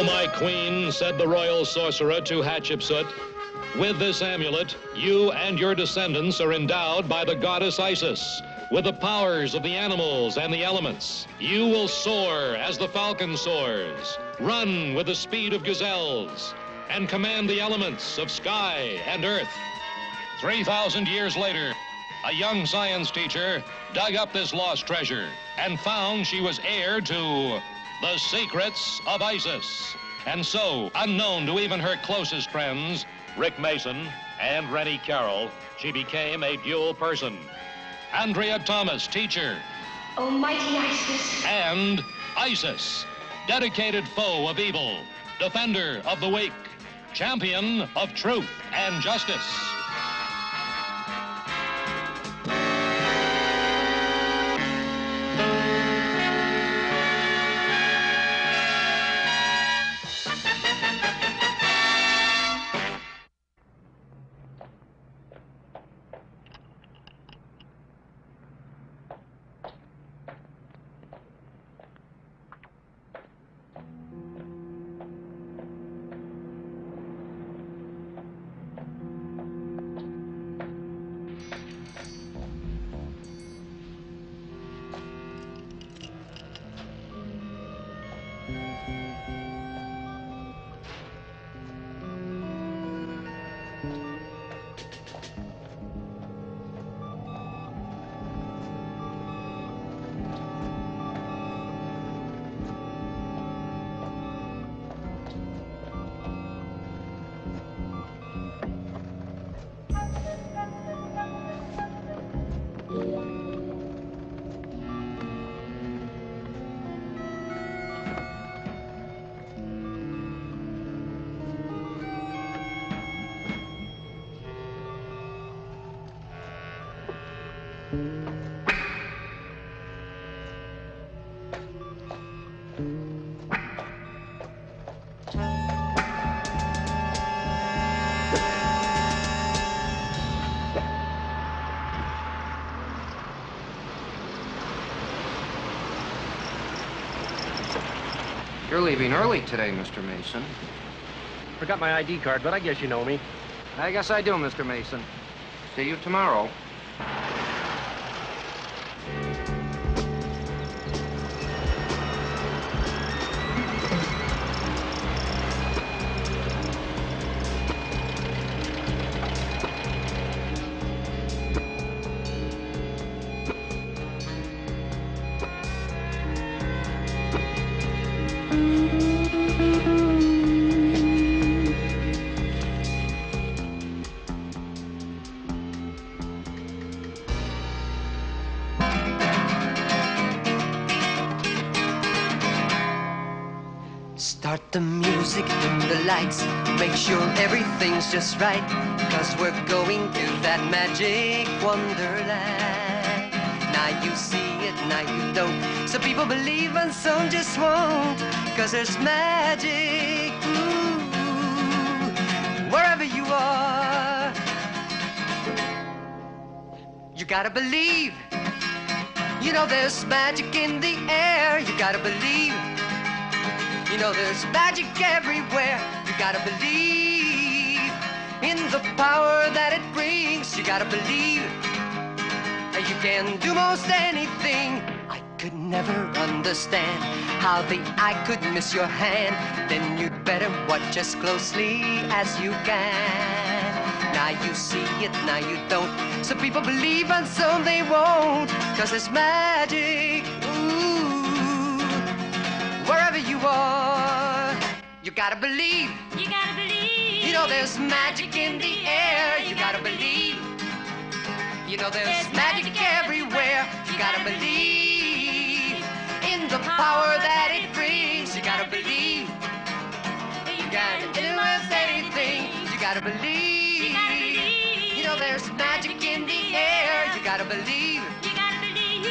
my queen, said the royal sorcerer to Hatshepsut, with this amulet, you and your descendants are endowed by the goddess Isis with the powers of the animals and the elements. You will soar as the falcon soars, run with the speed of gazelles, and command the elements of sky and earth. 3,000 years later, a young science teacher dug up this lost treasure and found she was heir to the secrets of Isis. And so, unknown to even her closest friends, Rick Mason and Rennie Carroll, she became a dual person. Andrea Thomas, teacher. Almighty Isis. And Isis, dedicated foe of evil, defender of the weak, champion of truth and justice. You're leaving early today, Mr. Mason. Forgot my ID card, but I guess you know me. I guess I do, Mr. Mason. See you tomorrow. Start the music, dim the lights, make sure everything's just right, 'cause we're going to that magic wonderland. Now you see it, now you don't. Some people believe and some just won't, 'cause there's magic, ooh, wherever you are. You gotta believe, you know there's magic in the air, you gotta believe. You know there's magic everywhere. You gotta believe in the power that it brings. You gotta believe you can do most anything. I could never understand how the eye could miss your hand. Then you'd better watch as closely as you can. Now you see it, now you don't. Some people believe and some they won't, 'cause there's magic, ooh, wherever you are. You gotta believe. You gotta believe. You know there's magic in the air. You gotta believe. You know there's magic everywhere. You gotta believe in the power that it brings. You gotta believe. You gotta do most anything. You gotta believe. You know there's magic in the air. You gotta believe. You gotta believe.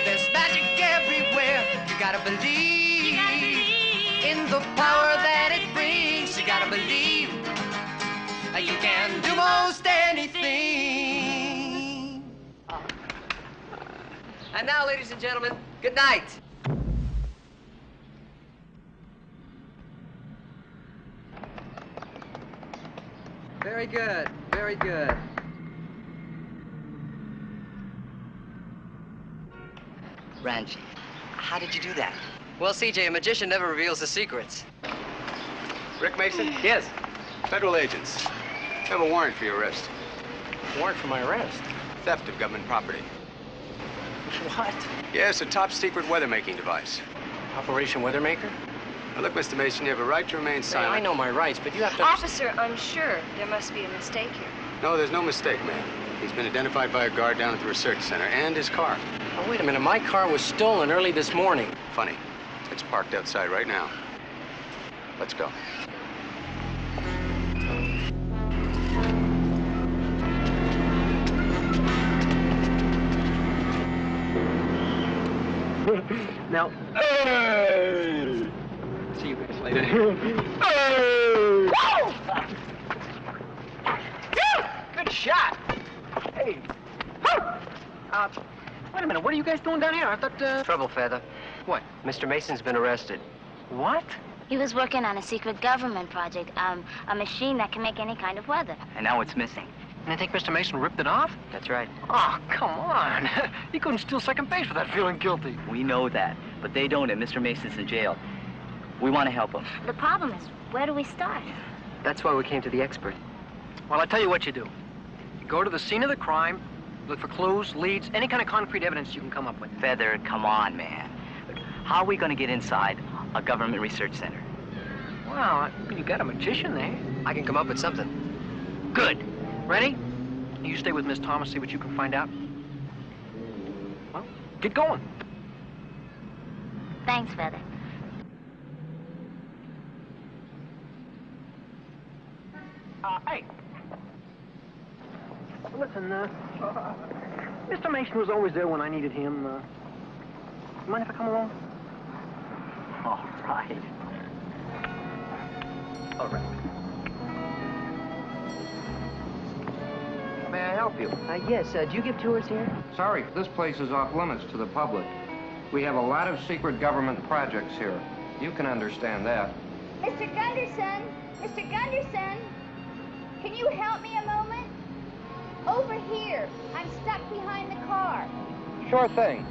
There's magic everywhere. You gotta believe in the power that it brings. You gotta believe you can do most anything. And now, ladies and gentlemen, good night. Very good. Very good. Ranch, how did you do that? Well, CJ, a magician never reveals his secrets. Rick Mason? Yes. Federal agents. Have a warrant for your arrest. Warrant for my arrest. Theft of government property. What? Yes, a top-secret weather-making device. Operation Weathermaker? Now, look, Mr. Mason, you have a right to remain Hey, silent. I know my rights, but you have to... Officer, I'm sure there must be a mistake here. No, there's no mistake, ma'am. He's been identified by a guard down at the research center, and his car. Oh, wait a minute. My car was stolen early this morning. Funny. It's parked outside right now. Let's go. Now... See you guys later. Good shot! Hey! Wait a minute. What are you guys doing down here? I thought, Trouble, Feather. What? Mr. Mason's been arrested. What? He was working on a secret government project, a machine that can make any kind of weather. And now it's missing. And I think Mr. Mason ripped it off? That's right. Oh, come on. He couldn't steal second base without feeling guilty. We know that, but they don't, and Mr. Mason's in jail. We want to help him. The problem is, where do we start? That's why we came to the expert. Well, I tell you what you do. You go to the scene of the crime, look for clues, leads, any kind of concrete evidence you can come up with. Feather, come on, man. Look, how are we going to get inside a government research center? Well, you got a magician there. I can come up with something. Good. Ready? You stay with Miss Thomas, see what you can find out. Well, get going. Thanks, Feather. Hey. Listen, Mr. Mason was always there when I needed him. Mind if I come along? All right. All right. May I help you? Yes, do you give tours here? Sorry, this place is off limits to the public. We have a lot of secret government projects here. You can understand that. Mr. Gunderson! Mr. Gunderson! Can you help me a moment? Over here. I'm stuck behind the car. Sure thing.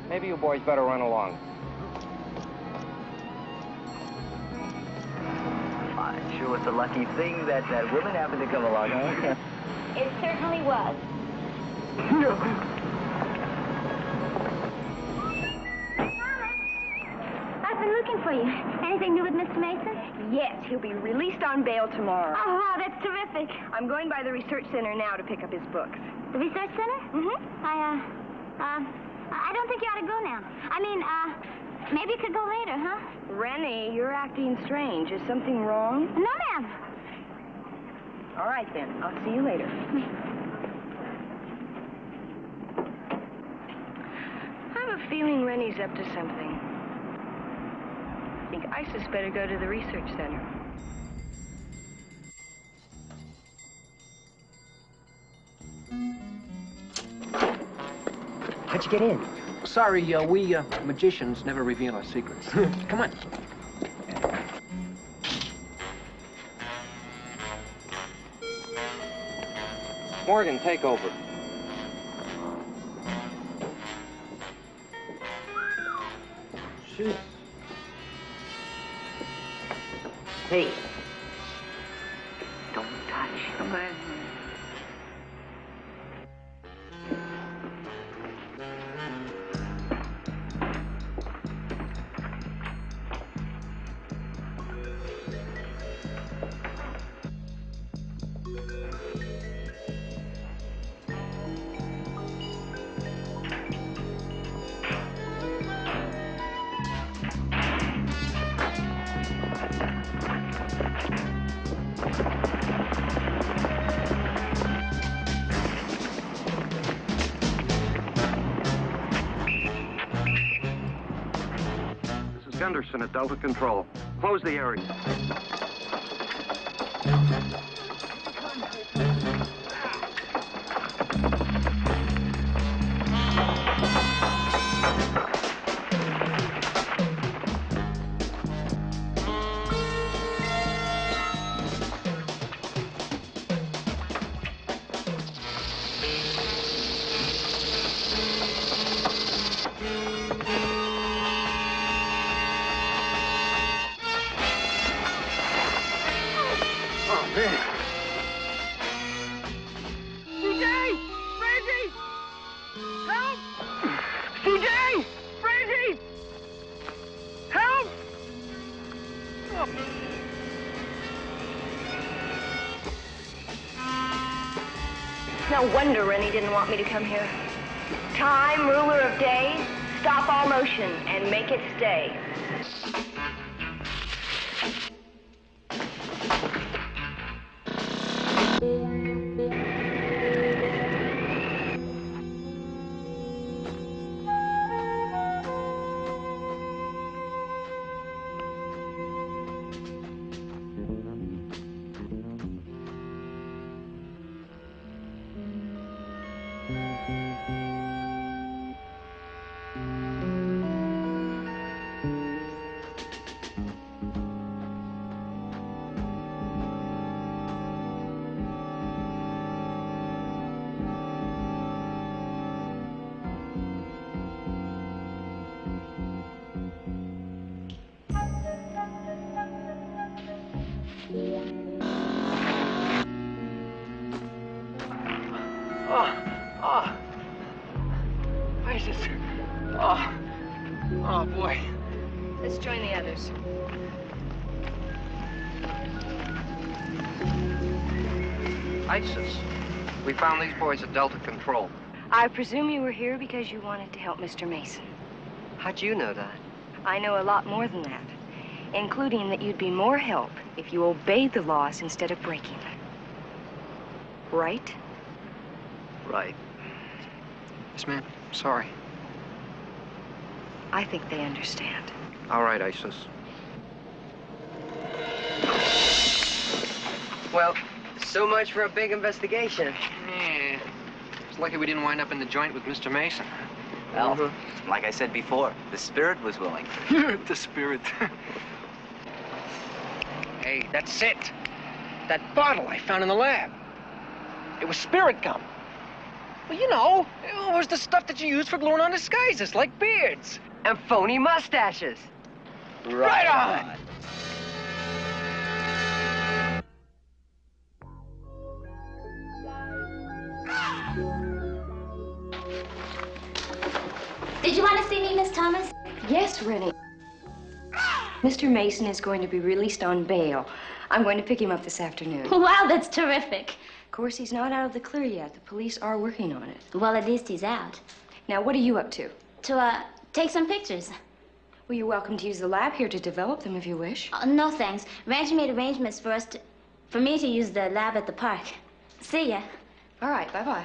Maybe you boys better run along. Sure, it's a lucky thing that woman happened to come along, huh? It certainly was. I've been looking for you. Anything new with Mr. Mason? Yes, he'll be released on bail tomorrow. Oh, wow, that's terrific. I'm going by the research center now to pick up his books. The research center? Mm-hmm. I don't think you ought to go now. I mean, maybe you could go later, huh? Rennie, you're acting strange. Is something wrong? No, ma'am. All right, then. I'll see you later. I have a feeling Rennie's up to something. I think Isis better go to the research center. How'd you get in? Sorry, we magicians never reveal our secrets. Come on. Morgan, take over. Shoot. Hey. Don't touch. Come on. Gunderson at Delta Control. Close the area. DJ! Frankie! Help! DJ! Frankie! Help! Oh. No wonder Rennie didn't want me to come here. Time, ruler of day, stop all motion and make it stay. Isis. Oh, boy. Let's join the others. ISIS. We found these boys at Delta Control. I presume you were here because you wanted to help Mr. Mason. How'd you know that? I know a lot more than that, including that you'd be more help if you obeyed the laws instead of breaking them. Right? Right. Yes, ma'am. Sorry. I think they understand. All right, ISIS. Well, so much for a big investigation. Yeah. It's lucky we didn't wind up in the joint with Mr. Mason. Well, like I said before, the spirit was willing. The spirit. Hey, that's it. That bottle I found in the lab. It was spirit gum. Well, you know, it was the stuff that you use for gluing on disguises, like beards. And phony mustaches. Right on. Did you want to see me, Miss Thomas? Yes, Rennie. Mr. Mason is going to be released on bail. I'm going to pick him up this afternoon. Wow, that's terrific. Of course, he's not out of the clear yet. The police are working on it. Well, at least he's out. Now, what are you up to? To, take some pictures. Well, you're welcome to use the lab here to develop them if you wish. No, thanks. Reggie made arrangements for me to use the lab at the park. See ya. All right, bye-bye.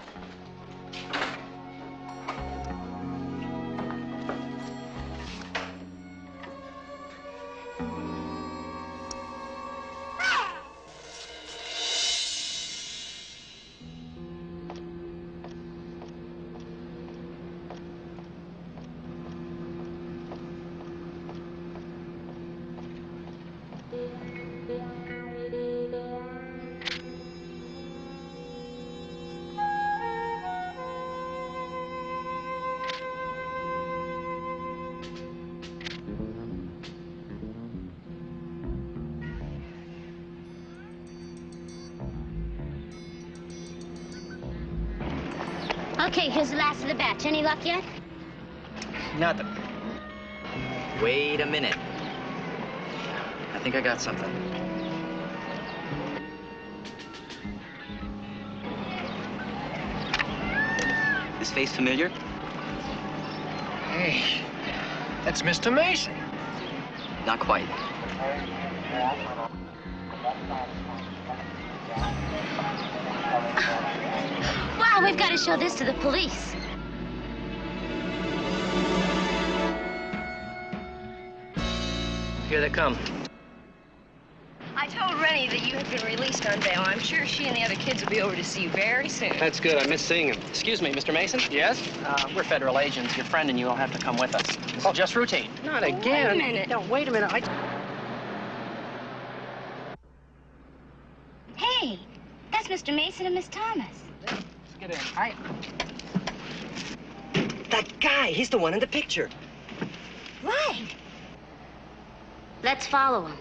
Okay, here's the last of the batch. Any luck yet? Nothing. Wait a minute. I think I got something. This face familiar? Hey, that's Mr. Mason. Not quite. Wow, we've got to show this to the police. Here they come. I told Rennie that you had been released on bail. I'm sure she and the other kids will be over to see you very soon. That's good. I miss seeing him. Excuse me, Mr. Mason? Yes? We're federal agents. Your friend and you will have to come with us. This is just routine. Not again. Wait a minute. No, wait a minute. Hey, that's Mr. Mason and Miss Thomas. Let's get in. Hi. That guy, he's the one in the picture. Right. Let's follow him.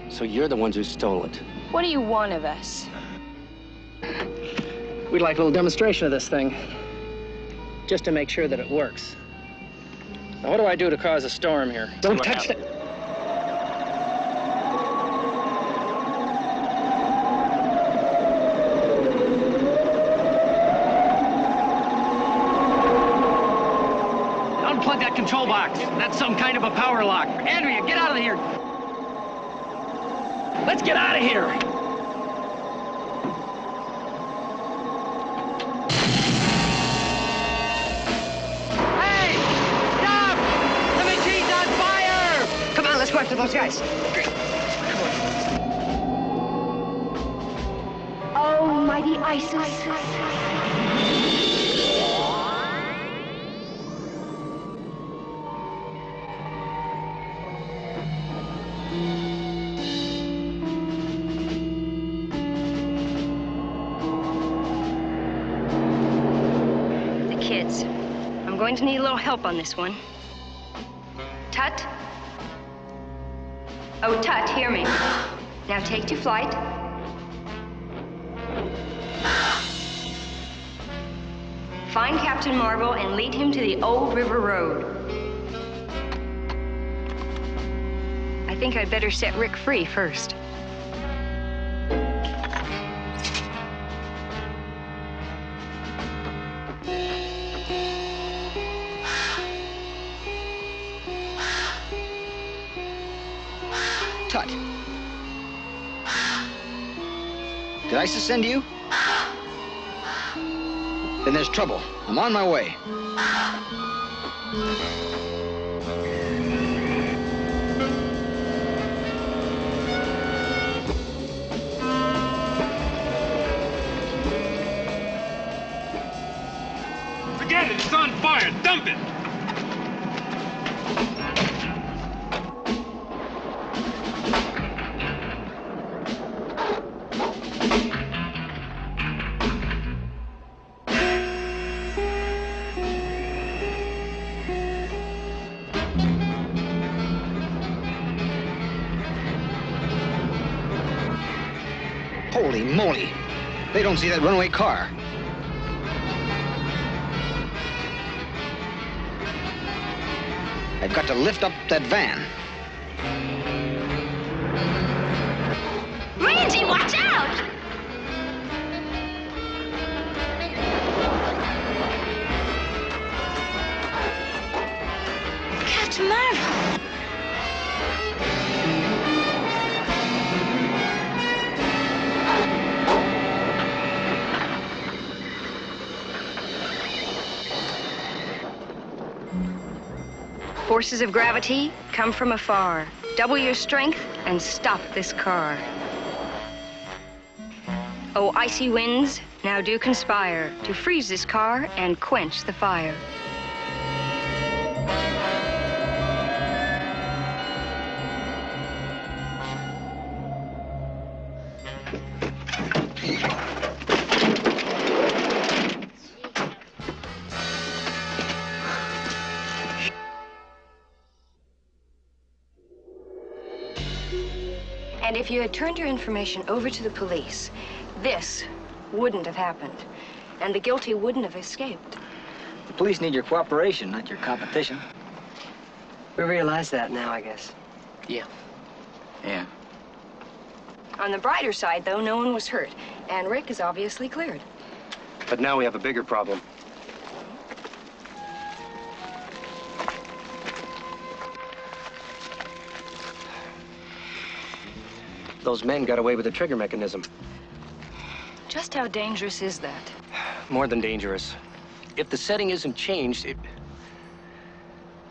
So you're the ones who stole it. What do you want of us? We'd like a little demonstration of this thing, just to make sure that it works. Now, what do I do to cause a storm here? Don't touch that. Unplug that control box. That's some kind of a power lock. Andrea, get out of here. Let's get out of here. Hey! Stop! The machine's on fire! Come on, let's go after those guys. Almighty ISIS. I'm going to need a little help on this one. Tut? Oh, Tut, hear me. Now take to flight. Find Captain Marvel and lead him to the Old River Road. I think I'd better set Rick free first. Tut. Did ISIS send you? Then there's trouble. I'm on my way. Forget it, it's on fire. Dump it. Holy moly! They don't see that runaway car. I've got to lift up that van. Randy, watch out! Captain Marvel. Forces of gravity come from afar. Double your strength and stop this car. Oh, icy winds, now do conspire to freeze this car and quench the fire. And if you had turned your information over to the police, this wouldn't have happened, and the guilty wouldn't have escaped. The police need your cooperation, not your competition. We realize that now, I guess. Yeah. Yeah. On the brighter side, though, no one was hurt, and Rick is obviously cleared. But now we have a bigger problem. Those men got away with the trigger mechanism. Just how dangerous is that? More than dangerous. If the setting isn't changed,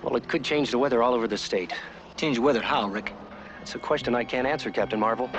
well, it could change the weather all over the state. Change weather how, Rick? It's a question I can't answer, Captain Marvel.